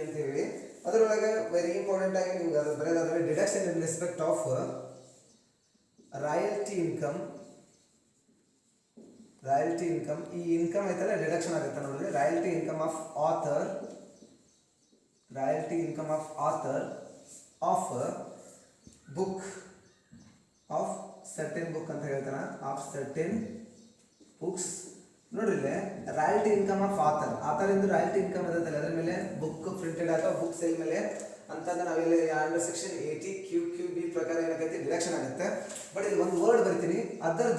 ಅಂತ ಹೇಳಿ ಅದರೊಳಗೆ ವೆರಿ ಇಂಪಾರ್ಟೆಂಟ್ ಆಗಿ ನಿಮ್ಗೆ ಅದು ಬರೋದಾದ್ರೆ deduction in respect of royalty income. ಈ ಇನ್ಕಮ್ ಐತಲ್ಲ ಡಿಡಕ್ಷನ್ ಆಗುತ್ತೆ ನೋಡ್ರಿ. Royalty income of author of book of certain book ಅಂತ ಹೇಳ್ತಾನೆ. ಆಫ್ ಸರ್ಟೆನ್ ಬುಕ್ಸ್ ನೋಡ್ರಿ ಇಲ್ಲಿ ರಾಯಲ್ಟಿ ಇನ್ಕಮ್ ಆಫ್ ಆಥರ್ ಇಂದ ರಾಯಲ್ಟಿ ಇನ್ಕಮ್ ಇರುತ್ತಲ್ಲ ಅದ್ರ ಮೇಲೆ ಬುಕ್ ಪ್ರಿಂಟೆಡ್ ಅಥವಾ ಬುಕ್ ಸೇಲ್ ಮೇಲೆ ಅಂತಂದ್ರೆ ನಾವಿಲ್ಲಿ ಅಂಡರ್ ಸೆಕ್ಷನ್ ATQQB ಪ್ರಕಾರ ಏನಾಗೈತಿ ಡಿಡಕ್ಷನ್ ಆಗುತ್ತೆ. ಬಟ್ ಇಲ್ಲಿ ಒಂದು ವರ್ಡ್ ಬರ್ತೀನಿ, ಅದರ್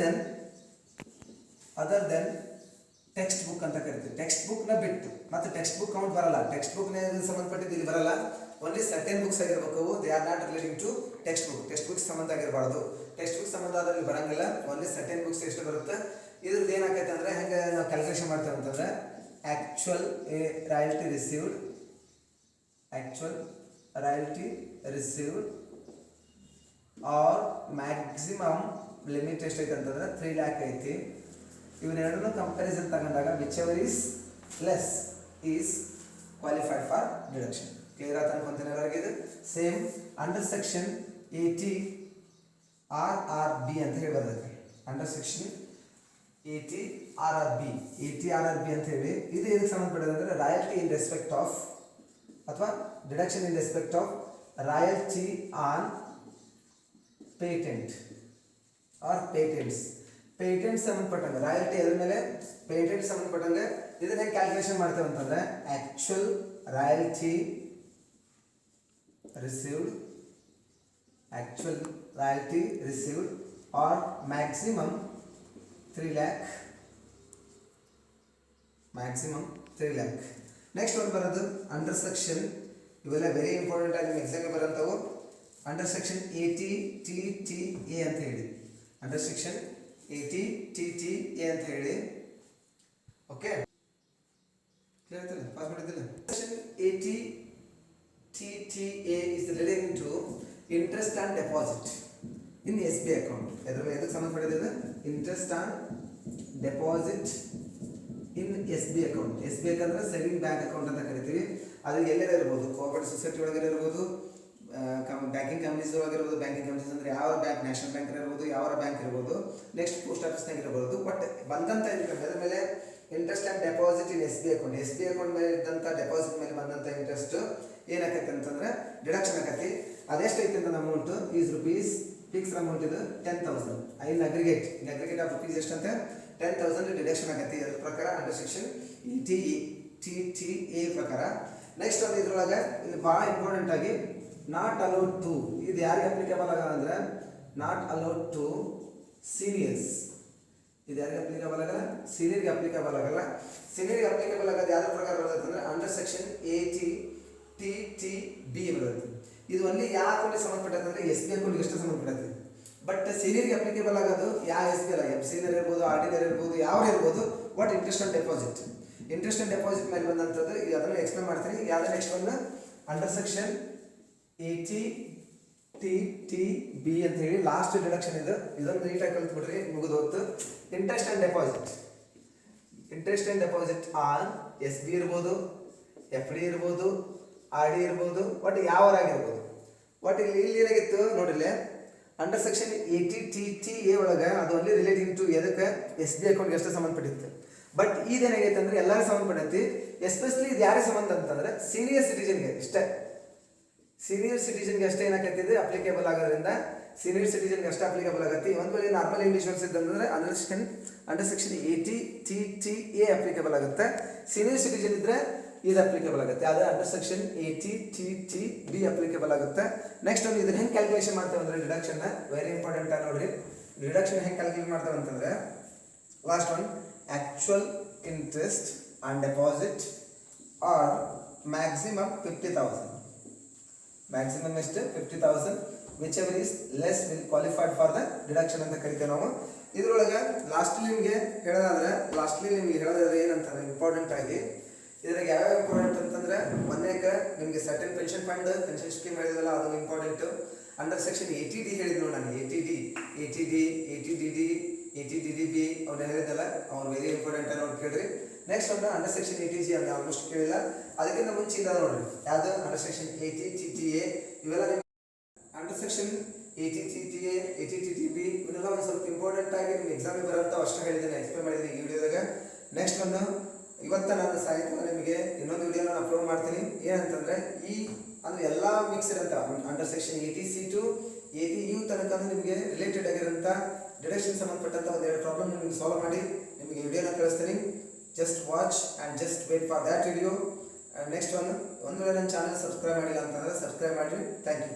ದೆನ್ ಟೆಕ್ಸ್ಟ್ ಬುಕ್ ಅಂತ ಕರಿತೀವಿ. ಟೆಕ್ಸ್ಟ್ ಬುಕ್ನ ಬಿಟ್ಟು ಮತ್ತೆ ಟೆಕ್ಸ್ಟ್ ಬುಕ್ ಕೌಂಟ್ ಬರಲ್ಲ. ಟೆಕ್ಸ್ಟ್ ಬುಕ್ನ ಸಂಬಂಧಪಟ್ಟಿದ್ದು ಇಲ್ಲಿ ಬರಲ್ಲ. ಓನ್ಲಿ ಸರ್ಟೆನ್ ಬುಕ್ಸ್ ಆಗಿರ್ಬೇಕು. They are not relating to text book ಸಂಬಂಧ ಆಗಿರಬಾರ್ದು. ಟೆಕ್ಸ್ಟ್ ಬುಕ್ ಸಂಬಂಧ ಆದ್ರೆ ಇಲ್ಲಿ ಬರಂಗಿಲ್ಲ. ಓನ್ಲಿ ಸರ್ಟೆನ್ ಬುಕ್ಸ್ ಎಷ್ಟು ಬರುತ್ತೆ. ಇದ್ರದ್ದು ಏನಾಗೈತೆ ಅಂದರೆ ಹೆಂಗೆ ನಾವು ಕ್ಯಾಲ್ಕುಲೇಷನ್ ಮಾಡ್ತೇವೆ ಅಂತಂದರೆ actual royalty received or maximum limit ಎಷ್ಟೈತೆ ಅಂತಂದ್ರೆ 3 lakh ಐತಿ. ಇವನ್ನೆರಡನ್ನೂ ಕಂಪ್ಯಾರಿಸನ್ ತಗೊಂಡಾಗ which ever is less is qualified for deduction. Clear ಆತ ಅನ್ಕೊಂತೀನಿ ಎಲ್ಲರಿಗೆ. ಇದು ಸೇಮ್ ಅಂಡರ್ ಸೆಕ್ಷನ್ ATRRB ಅಂತ ಹೇಳಿ ಬರ್ತೈತಿ. ಅಂಡರ್ ಸೆಕ್ಷನ್ ATRRB ಅಂತ ಹೇಳಿ ಇದು ಇದಕ್ಕೆ ಸಂಬಂಧಪಟ್ಟಿದೆ ಅಂದರೆ ರಾಯಲ್ಟಿ ಇನ್ ರೆಸ್ಪೆಕ್ಟ್ ಆಫ್ ಅಥವಾ deduction in respect of royalty on patent or patents. Patent ಸಂಬಂಧಪಟ್ಟಂಗೆ ರಾಯಲ್ಟಿ ಅದ್ರ ಮೇಲೆ ಪೇಟೆಂಟ್ ಸಂಬಂಧಪಟ್ಟಂಗೆ ಇದನ್ನ ಹೆಂಗೆ ಕ್ಯಾಲ್ಕುಲೇಷನ್ ಮಾಡ್ತೇವೆ ಅಂತಂದ್ರೆ actual royalty received, actual royalty received or maximum 3 lakh, maximum 3 lakh. Next one ಬರೋದು ಅಂಡರ್ ಸೆಕ್ಷನ್, ಇವೆಲ್ಲ ವೆರಿ ಇಂಪಾರ್ಟೆಂಟ್ ಆಗಿ ನಿಮ್ಮ ಎಕ್ಸಾಮ್ಗೆ ಬರೋಂಥವು. ಅಂಡರ್ ಸೆಕ್ಷನ್ ATTTA ಅಂತ ಹೇಳಿ, ಅಂಡರ್ ಸೆಕ್ಷನ್ ATTTA ಅಂತ ಹೇಳಿ. ಓಕೆ, ಕ್ಲಿಯರ್ ಆಯ್ತಲ್ಲ, ಪಾಸ್ ಮಾಡಿದ್ದಿಲ್ಲ. Section ATTTA is relating to interest and deposit in SB account. ಎದಕ್ಕೆ ಸಂಬಂಧಪಟ್ಟಿದೆ? Interest and deposit in SB account. SB ಅಂದ್ರೆ ಸೇವಿಂಗ್ ಬ್ಯಾಂಕ್ ಅಕೌಂಟ್ ಅಂತ ಕರಿತೀವಿ. ಅದು ಎಲ್ಲೆಲ್ಲ ಇರ್ಬೋದು, ಕೋಆಪರೇಟಿವ್ ಸೊಸೈಟಿ ಒಳಗೆ ಇರ್ಬೋದು, ಬ್ಯಾಂಕಿಂಗ್ ಕಂಪ್ನೀಸ್ ಒಳಗಿರ್ಬೋದು. ಬ್ಯಾಂಕಿಂಗ್ ಕಂಪ್ನೀಸ್ ಅಂದರೆ ಯಾವ ಬ್ಯಾಂಕ್, ನ್ಯಾಷನಲ್ ಬ್ಯಾಂಕ್ ಇರ್ಬೋದು, ಯಾವ ಬ್ಯಾಂಕ್ ಇರ್ಬೋದು, ನೆಕ್ಸ್ಟ್ ಪೋಸ್ಟ್ ಆಫೀಸ್ನಾಗ ಇರ್ಬೋದು. ಬಟ್ ಬಂದಂಥ ಇನ್ಕಮ್ ಅದರ ಮೇಲೆ interest and deposit in SB account. SB account ಮೇಲೆ ಇದ್ದಂಥ ಡೆಪಾಸಿಟ್ ಮೇಲೆ ಬಂದಂಥ ಇಂಟ್ರೆಸ್ಟ್ ಏನಾಕೈತೆ ಅಂತಂದ್ರೆ ಡಿಡಕ್ಷನ್ ಆಕತಿ. ಅದೆಷ್ಟೈತೆ ಅಂತ amount is rupees, fix amount ಇದು 10,000 ಇನ್ ಅಗ್ರಿಗೇಟ್ ಆಫ್ ರುಪೀಸ್ ಎಷ್ಟಂತೆ 10,000 ಡಿಡಕ್ಷನ್ ಆಗತ್ತೆ. ಅದ್ರ ಪ್ರಕಾರ ಅಂಡರ್ ಸೆಕ್ಷನ್ ATTTA ಪ್ರಕಾರ. ನೆಕ್ಸ್ಟ್ ಒಂದು ಇದ್ರೊಳಗೆ ಇದು ಭಾಳ ಇಂಪಾರ್ಟೆಂಟ್ ಆಗಿ ನಾಟ್ ಅಲೌಡ್ ಟು, ಇದು ಯಾರಿಗೆ ಅಪ್ಲಿಕೇಬಲ್ ಆಗಲ್ಲ ಅಂದ್ರೆ ನಾಟ್ ಅಲೌಡ್ ಟು ಸೀನಿಯರ್ಸ್. ಇದು ಯಾರಿಗೆ ಅಪ್ಲಿಕೇಬಲ್ ಆಗಲ್ಲ? ಸೀನಿಯರ್ಗೆ ಅಪ್ಲಿಕೇಬಲ್ ಆಗಲ್ಲ. ಸೀನಿಯರ್ಗೆ ಅಪ್ಲಿಕೇಬಲ್ ಆಗೋದು ಯಾವ್ದ್ರ ಪ್ರಕಾರ ಬರುತ್ತೆ ಅಂದ್ರೆ ಅಂಡರ್ ಸೆಕ್ಷನ್ ATTB ಬರುತ್ತೆ. ಇದು ಅಲ್ಲಿ ಯಾವ ಅಕೌಂಟ್ಗೆ ಸಂಬಂಧಪಟ್ಟಂತೆ ಅಂದರೆ SB ಅಕೌಂಟ್ಗೆ ಎಷ್ಟು ಸಂಬಂಧಪಡುತ್ತೆ. ಬಟ್ ಸೀನಿಯರ್ಗೆ ಅಪ್ಲಿಕೇಬಲ್ ಆಗೋದು ಯಾವ SB ಅಲ್ಲ, ಸೀನಿಯರ್ ಇರ್ಬೋದು, ಆರ್ಡಿನರ್ ಇರ್ಬೋದು, ಯಾವ ಇರ್ಬೋದು. What interest and deposit, interest and deposit ಮೇಲೆ ಬಂದಂಥದ್ದು ಅದನ್ನು ಎಕ್ಸ್ಪ್ಲೇನ್ ಮಾಡ್ತೀನಿ. ಯಾವ್ದು ನೆಕ್ಸ್ಟ್ ಒಂದು ಅಂಡರ್ ಸೆಕ್ಷನ್ ATTB ಅಂತ ಹೇಳಿ ಲಾಸ್ಟ್ ಡಿಡಕ್ಷನ್ ಇದು. ಇದೊಂದು ನೀಟಾಗಿ ಕಲ್ತ್ಬಿಟ್ರಿ, ಮುಗಿದು ಹೊತ್ತು. Interest and deposit, interest and deposit on SB ಇರ್ಬೋದು, FD ಇರ್ಬೋದು, RD ಇರ್ಬೋದು, ಒಟ್ಟು ಯಾವರಾಗಿರ್ಬೋದು. ಒಟ್ಟು ಇಲ್ಲಿ ಏನಾಗಿತ್ತು ನೋಡಿಲ್ಲ, ಅಂಡರ್ ಸೆಕ್ಷನ್ ATTTA ಒಳಗೆ ಅದು ಅಲ್ಲಿ ರಿಲೇಟಿಂಗ್ ಟು ಎದಕ್ಕೆ SB ಅಕೌಂಟ್ಗೆ ಎಷ್ಟು ಸಂಬಂಧಪಟ್ಟಿತ್ತು. ಬಟ್ ಇದೇನಾಗೈತೆ ಅಂದ್ರೆ ಎಲ್ಲರಿಗೂ ಸಂಬಂಧಪಟ್ಟೈತಿ. ಎಸ್ಪೆಷಲಿ ಇದು ಯಾರಿಗೆ ಸಂಬಂಧ ಅಂತಂದ್ರೆ ಸೀನಿಯರ್ ಸಿಟಿಜನ್ಗೆ ಇಷ್ಟೇ, ಸೀನಿಯರ್ ಸಿಟಿಜನ್ಗೆ ಅಷ್ಟೇ ಏನಾಗತ್ತಿದೆ ಅಪ್ಲಿಕೇಬಲ್ ಆಗೋದ್ರಿಂದ ಸೀನಿಯರ್ ಸಿಟಿಜನ್ಗೆ ಅಷ್ಟೇ ಅಪ್ಲಿಕೇಬಲ್ ಆಗುತ್ತೆ. ಒಂದು ವೇಳೆ ನಾರ್ಮಲ್ ಇಂಡಿವಿಜುವಲ್ಸ್ ಇದ್ದಂದ್ರೆ ಅಂಡರ್ ಸೆಕ್ಷನ್ ATTTA ಅಪ್ಲಿಕೇಬಲ್ ಆಗುತ್ತೆ. ಸೀನಿಯರ್ ಸಿಟಿಜನ್ ಇದ್ರೆ ಇದು ಅಪ್ಲಿಕೇಬಲ್ ಆಗುತ್ತೆ. ಅದು ಅಂಡರ್ ಸೆಕ್ಷನ್ ATTB ಅಪ್ಲಿಕೇಬಲ್ ಆಗುತ್ತೆ. ನೆಕ್ಸ್ಟ್ ಒಂದು ಇದನ್ನ ಹೆಂಗೆ ಕ್ಯಾಲ್ಕುಲೇಷನ್ ಮಾಡ್ತೇವೆ ಅಂದ್ರೆ ಡಿಡಕ್ಷನ್ ವೆರಿ ಇಂಪಾರ್ಟೆಂಟ್ ಆಗಿ ನೋಡ್ರಿ. ಡಿಡಕ್ಷನ್ ಹೆಂಗೆ ಕ್ಯಾಲ್ಕುಲೇಟ್ ಮಾಡ್ತೇವೆ ಅಂತಂದ್ರೆ last one actual interest on deposit or maximum 50,000. Maximum ಎಷ್ಟು 50,000, which ever is less will qualified for the deduction ಅಂತ ಕರಿತೇವೆ ನಾವು. ಇದ್ರೊಳಗೆ ಲಾಸ್ಟ್ಲಿ ನಿಮಗೆ ಹೇಳೋದಾದ್ರೆ ಏನಂತಾರೆ ಇಂಪಾರ್ಟೆಂಟ್ ಆಗಿ ಇದ್ರಾಗ ಯಾವ್ಯಾವ ಇಂಪಾರ್ಟೆಂಟ್ ಅಂತಂದ್ರೆ ಮೊನ್ನೆಗೆ ನಿಮಗೆ certain pension fund, pension scheme ಹೇಳಿದ್ವಲ್ಲ ಅದು ಇಂಪಾರ್ಟೆಂಟು. ಅಂಡರ್ ಸೆಕ್ಷನ್ ATD ಹೇಳಿದ್ರು ನಾನು, ATDB ಅವ್ರು ಹೇಳಿದಲ್ಲ, ಅವ್ರು ವೆರಿ ಇಂಪಾರ್ಟೆಂಟ್ ನೋಡಿ ಕೇಳ್ರಿ. ನೆಕ್ಸ್ಟ್ ಒಂದು ಅಂಡರ್ ಸೆಕ್ಷನ್ ATG ಅಂತ ಆಲ್ಮೋಸ್ಟ್ ಕೇಳಿಲ್ಲ. ಅದಕ್ಕಿಂತ ಮುಂಚೆ ಇದಾವೆ ನೋಡ್ರಿ, ಯಾವುದು ಅಂಡರ್ ಸೆಕ್ಷನ್ ATTTA. ಇವೆಲ್ಲ ನಿಮ್ಗೆ ಅಂಡರ್ ಸೆಕ್ಷನ್ ATTB ಇವನ್ನೆಲ್ಲ ಒಂದು ಸ್ವಲ್ಪ ಇಂಪಾರ್ಟೆಂಟ್ ಆಗಿ ನಿಮ್ಗೆ ಎಕ್ಸಾಮಿಗೆ ಬರೋಂಥ ಅಷ್ಟು ಹೇಳಿದ್ದೇನೆ, ಎಕ್ಸ್ಪ್ಲೇನ್ ಮಾಡಿದ್ದೀನಿ ಈ ವಿಡಿಯೋದಾಗ. ನೆಕ್ಸ್ಟ್ ಒಂದು ಇವತ್ತು ನಾನು ಸಾಯಂಕಾಲ ನಿಮಗೆ ಇನ್ನೊಂದು ವಿಡಿಯೋನ ಅಪ್ಲೋಡ್ ಮಾಡ್ತೀನಿ. ಏನಂತಂದರೆ ಅಂದರೆ ಎಲ್ಲ ಮಿಕ್ಸ್ ಇರುತ್ತೆ under section ATC to ATU ತನಕ ನಿಮಗೆ ರಿಲೇಟೆಡ್ ಆಗಿರೋಂಥ ಡಿಡಕ್ಷನ್ ಸಂಬಂಧಪಟ್ಟಂಥ ಒಂದೆರಡು ಪ್ರಾಬ್ಲಮ್ ನಿಮಗೆ ಸಾಲ್ವ್ ಮಾಡಿ ನಿಮಗೆ ವಿಡಿಯೋನ ಕಳಿಸ್ತೀನಿ. Just watch and just wait for that video. Next ಒಂದು ವೇಳೆ ನನ್ನ ಚಾನಲ್ ಸಬ್ಸ್ಕ್ರೈಬ್ ಮಾಡಿಲ್ಲ ಅಂತಂದರೆ ಸಬ್ಸ್ಕ್ರೈಬ್ ಮಾಡಿರಿ. Thank you.